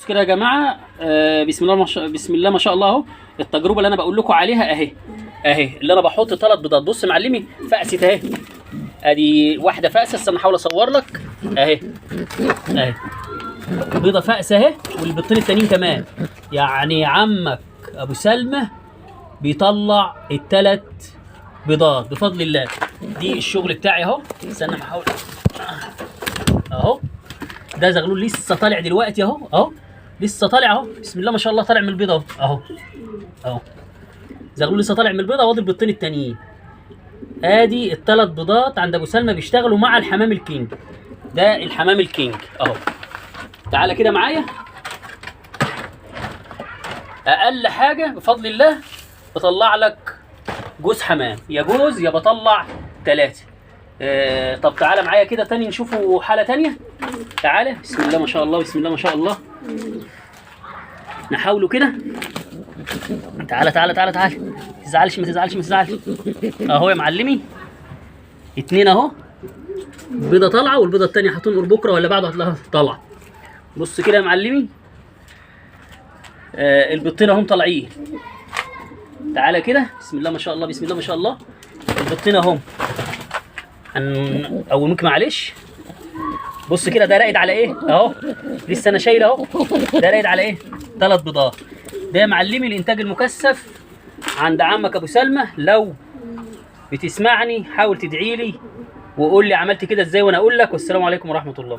بص كده يا جماعه، بسم الله ما شاء الله اهو. التجربه اللي انا بقول لكم عليها اهي اللي انا بحط 3 بيضات. بص يا معلمي، فقست اهي. ادي واحده فقسه، استنى احاول اصور لك. اهي بيضه فقسه اهي، والبيضتين التانيين كمان. يعني عمك ابو سلمى بيطلع ال3 بيضات بفضل الله. دي الشغل بتاعي اهو. استنى احاول اهو. ده زغلول لسه طالع دلوقتي اهو لسه طالع اهو. بسم الله ما شاء الله، طالع من البيضه اهو زغلول لسه طالع من البيضه. وادي البيضتين التانيين. ادي ال3 بيضات عند ابو سلمى بيشتغلوا مع الحمام الكينج. ده الحمام الكينج اهو. تعالى كده معايا. اقل حاجه بفضل الله بطلع لك جوز حمام، يا جوز يا بطلع 3. طب تعالى معايا كده تاني نشوفوا حاله تانيه. تعالى. بسم الله ما شاء الله، بسم الله ما شاء الله. نحاوله كده. تعالى ما تزعلش. اهو يا معلمي، 2 اهو. بيضه طالعه، والبيضه الثانيه هتنقر بكره ولا بعده هتلاقيها طالعه. بص كده يا معلمي، البيضتين اهم طالعين. تعالى كده. بسم الله ما شاء الله، بسم الله ما شاء الله. البيضتين اهم. هنقومك معلش. بص كده، ده راقد على ايه اهو. لسه انا شايل اهو. ده راقد على ايه؟ 3 بيضات. ده يا معلمي الانتاج المكثف عند عمك ابو سلمى. لو بتسمعني حاول تدعي لي وقول لي عملت كده ازاي وانا اقول لك. والسلام عليكم ورحمه الله.